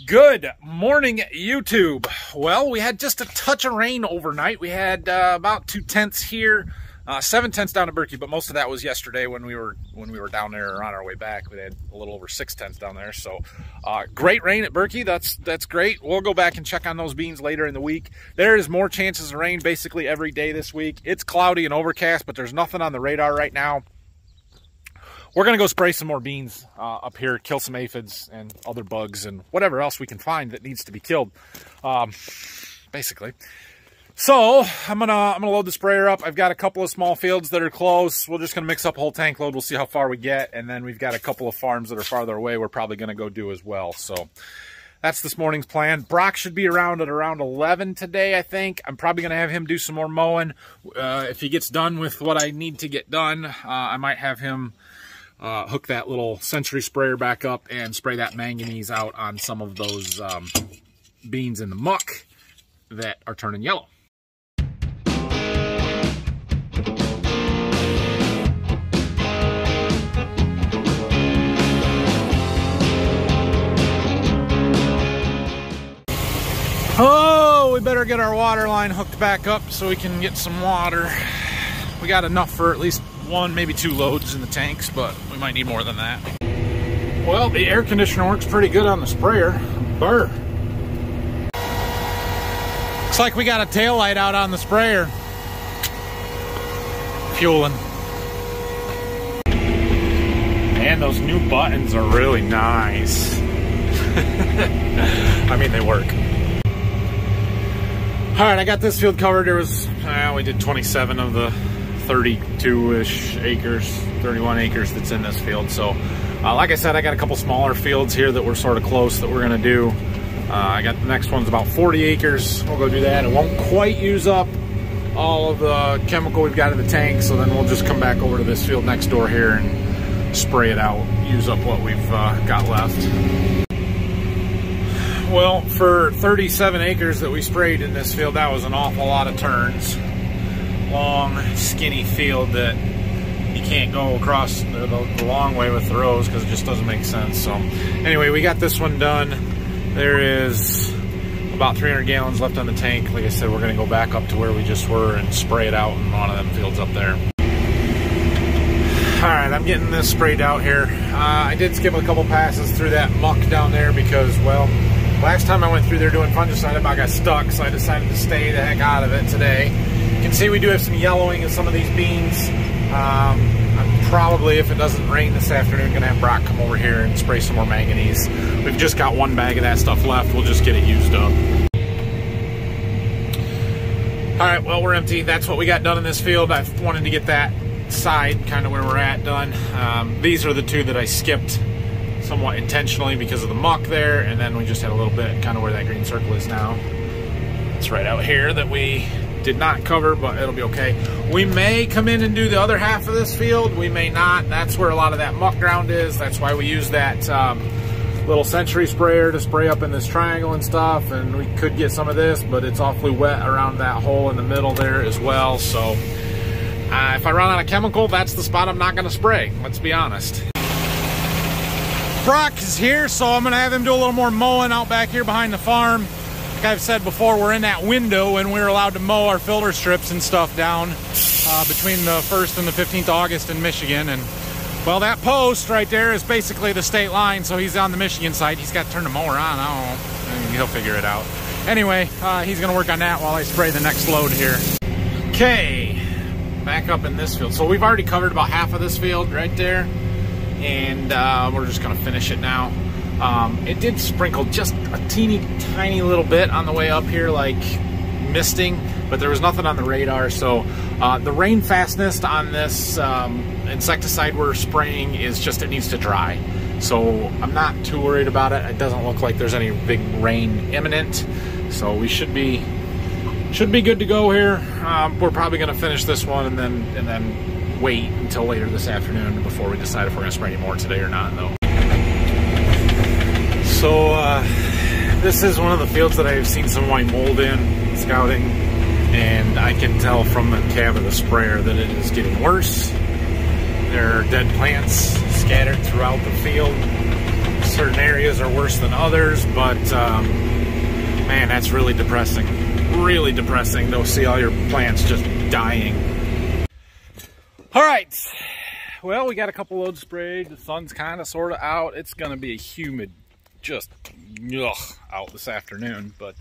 Good morning, YouTube. Well, we had just a touch of rain overnight. We had about 2/10 here, 7/10 down at Berkey, but most of that was yesterday when we were down there or on our way back. We had a little over 6/10 down there. So great rain at Berkey. That's great. We'll go back and check on those beans later in the week. There is more chances of rain basically every day this week. It's cloudy and overcast, but there's nothing on the radar right now. We're going to go spray some more beans up here, kill some aphids and other bugs and whatever else we can find that needs to be killed, basically. So I'm gonna load the sprayer up. I've got a couple of small fields that are close. We're just going to mix up a whole tank load. We'll see how far we get. And then we've got a couple of farms that are farther away we're probably going to go do as well. So that's this morning's plan. Brock should be around at around 11 today, I think. I'm probably going to have him do some more mowing. If he gets done with what I need to get done, I might have him hook that little Century sprayer back up and spray that manganese out on some of those beans in the muck that are turning yellow. Oh, we better get our water line hooked back up so we can get some water. We got enough for at least one, maybe two loads in the tanks, but we might need more than that. Well, the air conditioner works pretty good on the sprayer. Burr. Looks like we got a tail light out on the sprayer. Fueling. Man, those new buttons are really nice. I mean, they work. All right, I got this field covered. There was, we did 27 of the 32-ish acres, 31 acres that's in this field. So like I said, I got a couple smaller fields here that we're sort of close that we're gonna do. I got the next one's about 40 acres. We'll go do that. It won't quite use up all of the chemical we've got in the tank, so then we'll just come back over to this field next door here and spray it out, use up what we've got left. Well, for 37 acres that we sprayed in this field, that was an awful lot of turns. Long, skinny field that you can't go across the long way with the rows because it just doesn't make sense. So anyway, we got this one done. There is about 300 gallons left on the tank. Like I said, we're going to go back up to where we just were and spray it out in one of them fields up there. All right, I'm getting this sprayed out here. I did skip a couple passes through that muck down there because, well, last time I went through there doing fungicide, I got stuck, so I decided to stay the heck out of it today. You can see we do have some yellowing in some of these beans. I'm probably, if it doesn't rain this afternoon, gonna have Brock come over here and spray some more manganese. We've just got one bag of that stuff left. We'll just get it used up. All right, well, we're empty. That's what we got done in this field. I wanted to get that side kind of where we're at done. These are the two that I skipped somewhat intentionally because of the muck there, and then we just had a little bit kind of where that green circle is now. It's right out here that we did not cover, but it'll be okay. We may come in and do the other half of this field. We may not. That's where a lot of that muck ground is. That's why we use that little Century sprayer to spray up in this triangle and stuff, and we could get some of this, but it's awfully wet around that hole in the middle there as well. So if I run out of chemical, that's the spot I'm not going to spray. Let's be honest. Brock is here, so I'm going to have him do a little more mowing out back here behind the farm. Like I've said before, we're in that window and we're allowed to mow our filter strips and stuff down between the 1st and the 15th of August in Michigan. And well, that post right there is basically the state line, so he's on the Michigan side. He's got to turn the mower on. I don't know. He'll figure it out. Anyway, he's going to work on that while I spray the next load here. Okay, back up in this field. So we've already covered about half of this field right there, and we're just going to finish it now. It did sprinkle just a teeny tiny little bit on the way up here, like misting, but there was nothing on the radar. So the rain fastness on this insecticide we're spraying is just, it needs to dry. So I'm not too worried about it. It doesn't look like there's any big rain imminent, so we should be good to go here. We're probably going to finish this one and then wait until later this afternoon before we decide if we're going to spray any more today or not, though. So this is one of the fields that I've seen some white mold in scouting, and I can tell from the cab of the sprayer that it is getting worse. There are dead plants scattered throughout the field. certain areas are worse than others, but man, that's really depressing. Really depressing to see all your plants just dying. All right, well, we got a couple loads sprayed. The sun's kind of sort of out. It's going to be a humid, just out this afternoon, but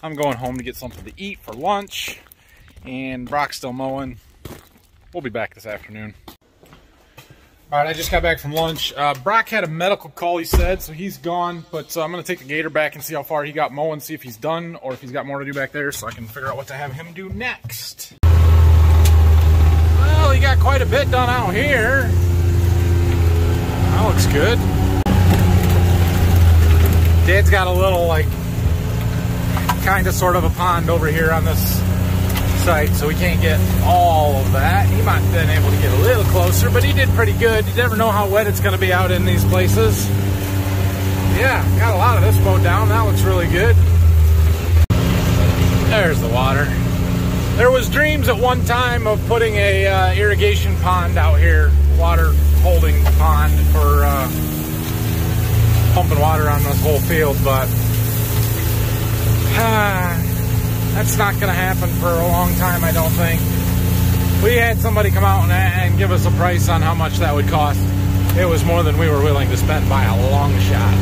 I'm going home to get something to eat for lunch, and Brock's still mowing. We'll be back this afternoon. All right, I just got back from lunch. Brock had a medical call, he said, so he's gone. But I'm going to take the gator back and see how far he got mowing, see if he's done or if he's got more to do back there, so I can figure out what to have him do next. Well, he got quite a bit done out here. That looks good. Dad's got a little, like, kind of sort of a pond over here on this site, so we can't get all of that. He might have been able to get a little closer, but he did pretty good. You never know how wet it's going to be out in these places. Yeah, got a lot of this mowed down. That looks really good. There's the water. There was dreams at one time of putting a irrigation pond out here, water holding pond for pumping water on this whole field, but that's not going to happen for a long time, I don't think. We had somebody come out and give us a price on how much that would cost. It was more than we were willing to spend by a long shot.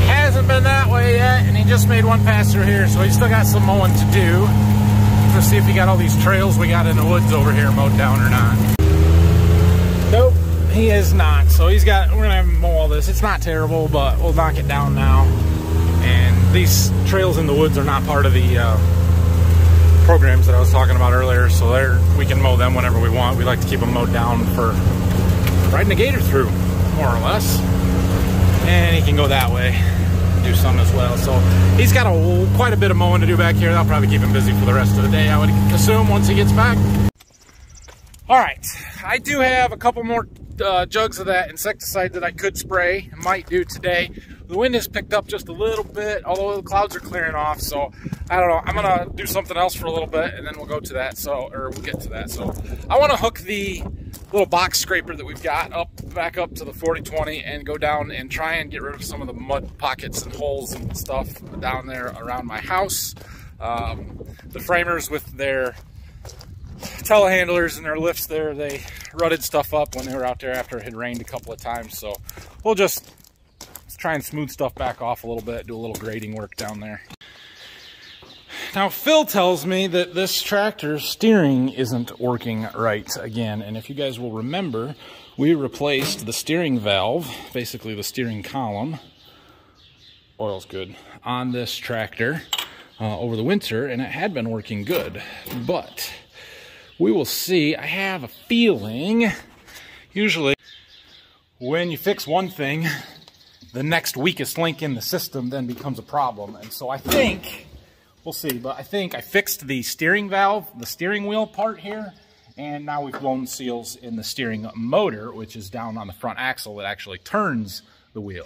Hasn't been that way yet, and he just made one pass through here, so he's still got some mowing to do. Let's see if he got all these trails we got in the woods over here mowed down or not. Nope, he is not. So we're gonna have him mow all this. It's not terrible, but we'll knock it down now. And these trails in the woods are not part of the programs that I was talking about earlier, so we can mow them whenever we want. We like to keep them mowed down for riding the gator through, more or less. And he can go that way, do some as well. So he's got quite a bit of mowing to do back here. That'll probably keep him busy for the rest of the day, I would assume, once he gets back. All right, I do have a couple more jugs of that insecticide that I could spray. I might do today. The wind has picked up just a little bit, although the clouds are clearing off, so I don't know. I'm gonna do something else for a little bit, and then we'll go to that. We'll get to that. So I want to hook the little box scraper that we've got back up to the 40-20 and go down and try and get rid of some of the mud pockets and holes and stuff down there around my house. The framers with their telehandlers and their lifts there, they rutted stuff up when they were out there after it had rained a couple of times. So we'll just try and smooth stuff back off a little bit, do a little grading work down there. Now, Phil tells me that this tractor's steering isn't working right again. And if you guys will remember, we replaced the steering valve, basically the steering column, oil's good, on this tractor over the winter, and it had been working good. But we will see. I have a feeling, usually when you fix one thing, the next weakest link in the system then becomes a problem. And so I think, we'll see, but I think I fixed the steering valve, the steering wheel part here, and now we've blown seals in the steering motor, which is down on the front axle that actually turns the wheel.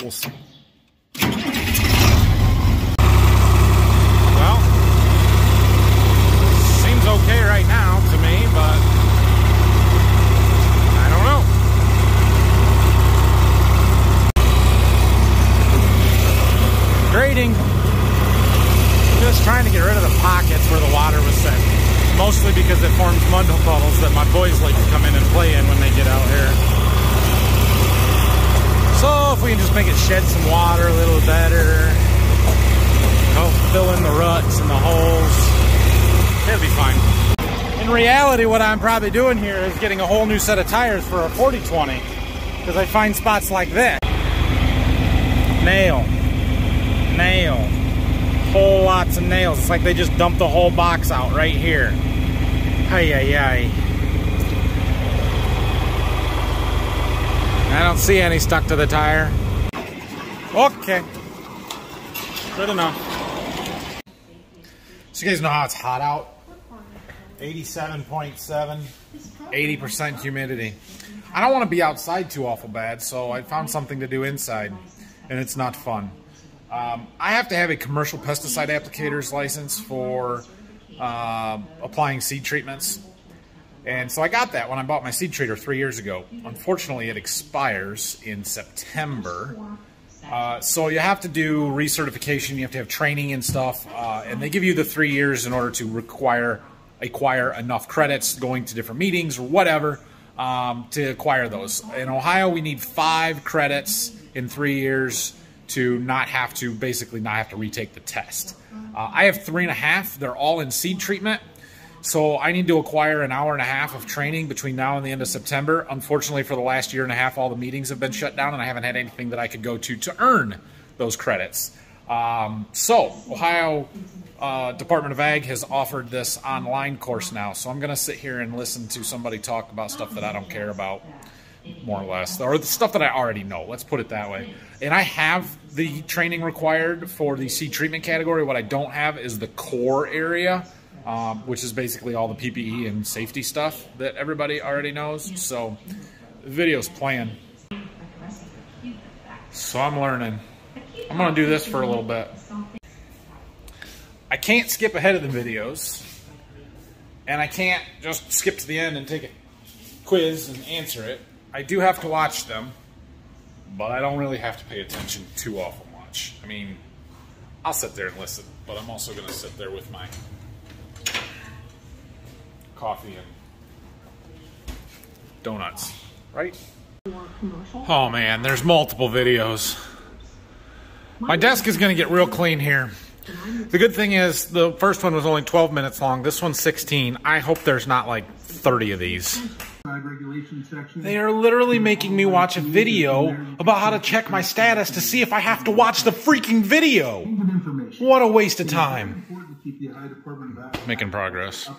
We'll see. Well, seems okay right now to me, but I don't know. Grading. Just trying to get rid of the pockets where the water was set. Mostly because it forms mud puddles that my boys like to come in and play in when they get out here. So if we can just make it shed some water a little better, help fill in the ruts and the holes, it'll be fine. In reality, what I'm probably doing here is getting a whole new set of tires for a 40-20, because I find spots like this. Nail. Whole lots of nails. It's like they just dumped the whole box out right here. Ay. I don't see any stuck to the tire. Okay. Good enough. So you guys know how it's hot out? 87.7, 80% humidity. I don't want to be outside too awful bad, so I found something to do inside, and it's not fun. I have to have a commercial pesticide applicator's license for applying seed treatments. And so I got that when I bought my seed treater 3 years ago. Unfortunately, it expires in September. So you have to do recertification, you have to have training and stuff, and they give you the 3 years in order to acquire enough credits going to different meetings or whatever to acquire those. In Ohio, we need 5 credits in 3 years to basically not have to retake the test. I have 3.5. They're all in seed treatment. So I need to acquire an hour and a half of training between now and the end of September. Unfortunately, for the last year and a half, all the meetings have been shut down, and I haven't had anything that I could go to earn those credits. So Ohio Department of Ag has offered this online course now. So I'm going to sit here and listen to somebody talk about stuff that I don't care about, more or less, or the stuff that I already know. Let's put it that way. And I have the training required for the seed treatment category. What I don't have is the core area, which is basically all the PPE and safety stuff that everybody already knows. So the video's playing. So I'm learning. I'm going to do this for a little bit. I can't skip ahead of the videos, and I can't just skip to the end and take a quiz and answer it. I do have to watch them, but I don't really have to pay attention too awful much. I mean, I'll sit there and listen, but I'm also going to sit there with my coffee and donuts, right? Oh man, there's multiple videos. My desk is going to get real clean here. The good thing is the first one was only 12 minutes long. This one's 16. I hope there's not like 30 of these. They are literally making me watch a video about how to check my status to see if I have to watch the freaking video. What a waste of time. Making progress.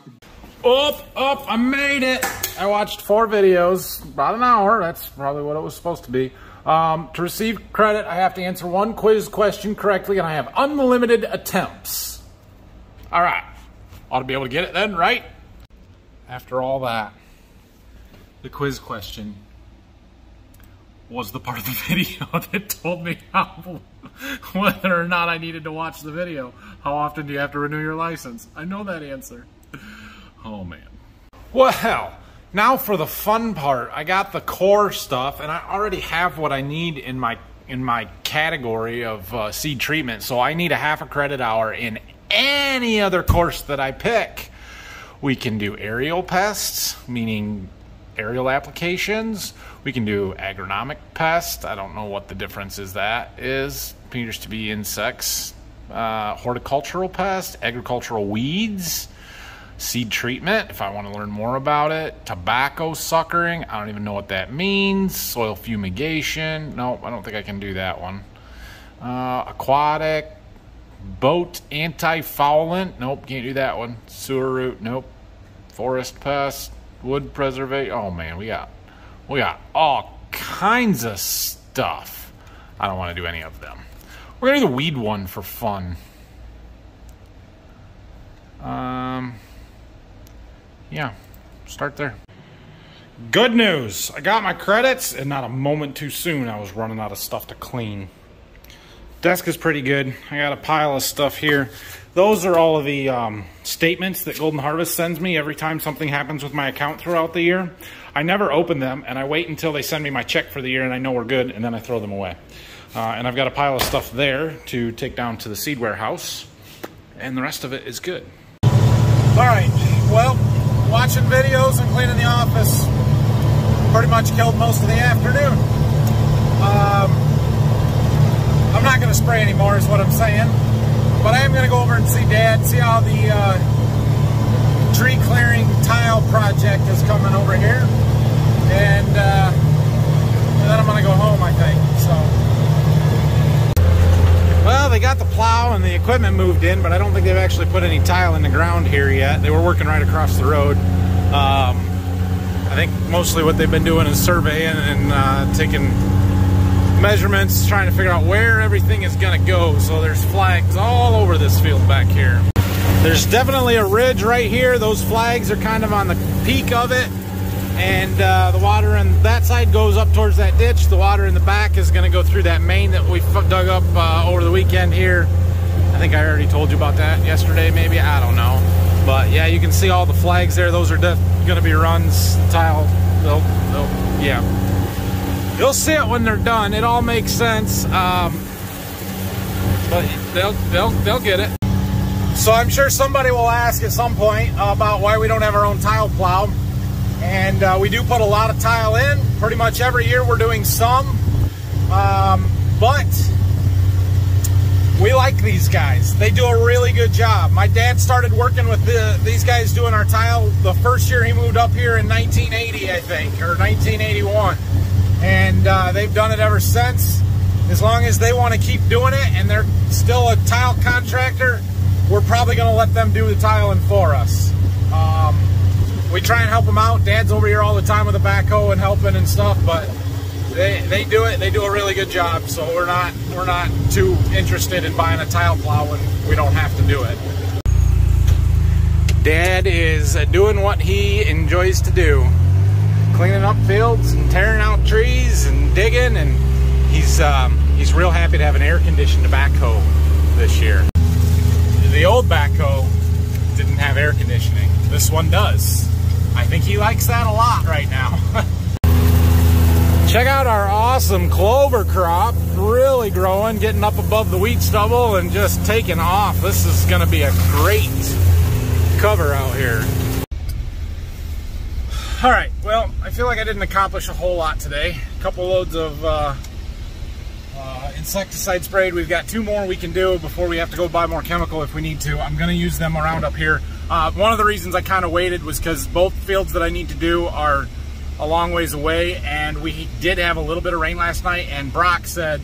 Up, I made it. I watched 4 videos, about an hour. That's probably what it was supposed to be. To receive credit, I have to answer 1 quiz question correctly, and I have unlimited attempts. All right. Ought to be able to get it then, right? After all that, the quiz question was the part of the video that told me whether or not I needed to watch the video. How often do you have to renew your license? I know that answer. Oh, man. Well, now for the fun part. I got the core stuff, and I already have what I need in my category of seed treatment. So I need a half a credit hour in any other course that I pick. We can do aerial pests, meaning aerial applications. We can do agronomic pests. I don't know what the difference is. That is appears to be insects. Horticultural pests, agricultural weeds. Seed treatment, if I want to learn more about it. Tobacco suckering, I don't even know what that means. Soil fumigation, nope, I don't think I can do that one. Aquatic, boat anti-foulant, nope, can't do that one. Sewer root, nope. Forest pest, wood preservation, oh man, we got all kinds of stuff. I don't want to do any of them. We're gonna do the weed one for fun. Yeah, start there. Good news, I got my credits, and not a moment too soon I was running out of stuff to clean. Desk is pretty good. I got a pile of stuff here. Those are all of the statements that Golden Harvest sends me every time something happens with my account throughout the year. I never open them, and I wait until they send me my check for the year and I know we're good, and then I throw them away. And I've got a pile of stuff there to take down to the seed warehouse, and the rest of it is good. All right, well, watching videos and cleaning the office pretty much killed most of the afternoon. I'm not going to spray anymore is what I'm saying, but I am going to go over and see Dad, see how the tree clearing tile project is coming over here, and then I'm going to go home, I think. So, well, they got the plow and the equipment moved in, but I don't think they've actually put any tile in the ground here yet. They were working right across the road. I think mostly what they've been doing is surveying and taking measurements, trying to figure out where everything is going to go. So there's flags all over this field back here. There's definitely a ridge right here. Those flags are kind of on the peak of it, and the water on that side goes up towards that ditch. The water in the back is going to go through that main that we dug up over the weekend here. I think I already told you about that yesterday, maybe, I don't know. But yeah, you can see all the flags there. Those are going to be runs. The tile, yeah. You'll see it when they're done. It all makes sense. But they'll get it. So I'm sure somebody will ask at some point about why we don't have our own tile plow. And we do put a lot of tile in. Pretty much every year we're doing some. But we like these guys. They do a really good job. My dad started working with these guys doing our tile the first year he moved up here in 1980, I think, or 1981. And they've done it ever since. As long as they want to keep doing it and they're still a tile contractor, we're probably going to let them do the tiling for us. We try and help them out. Dad's over here all the time with a backhoe and helping and stuff, but they do it. They do a really good job, so we're not too interested in buying a tile plow when we don't have to do it. Dad is doing what he enjoys to do, cleaning up fields and tearing out trees and digging, and he's real happy to have an air-conditioned backhoe this year. The old backhoe didn't have air conditioning. This one does. I think he likes that a lot right now. Check out our awesome clover crop. Really growing, getting up above the wheat stubble and just taking off. This is going to be a great cover out here. All right, well, I feel like I didn't accomplish a whole lot today. A couple loads of insecticide sprayed. We've got 2 more we can do before we have to go buy more chemical if we need to. I'm going to use them around up here. One of the reasons I kind of waited was because both fields that I need to do are a long ways away, and we did have a little bit of rain last night, and Brock said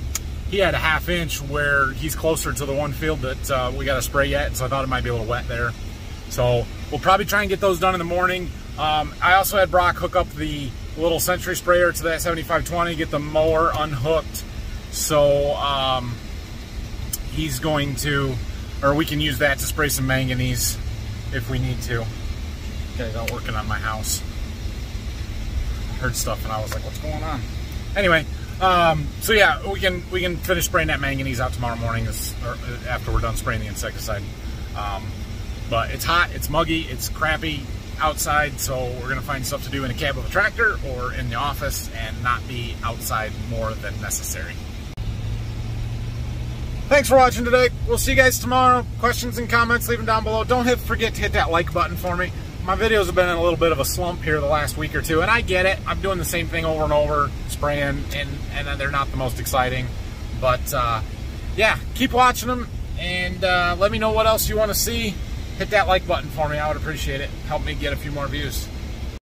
he had a ½ inch where he's closer to the one field that we got to spray yet, so I thought it might be a little wet there. So we'll probably try and get those done in the morning. I also had Brock hook up the little Century sprayer to that 7520, get the mower unhooked. So he's going to, or we can use that to spray some manganese if we need to. Okay, not working on my house. I heard stuff and I was like, what's going on? Anyway, so yeah, we can finish spraying that manganese out tomorrow morning or after we're done spraying the insecticide. But it's hot, it's muggy, it's crappy outside, so we're gonna find stuff to do in a cab of a tractor or in the office and not be outside more than necessary. Thanks for watching today. We'll see you guys tomorrow. Questions and comments, leave them down below. Don't forget to hit that like button for me. My videos have been in a little bit of a slump here the last week or two, and I get it. I'm doing the same thing over and over, spraying, and they're not the most exciting. But yeah, keep watching them, and let me know what else you want to see. Hit that like button for me. I would appreciate it. Help me get a few more views.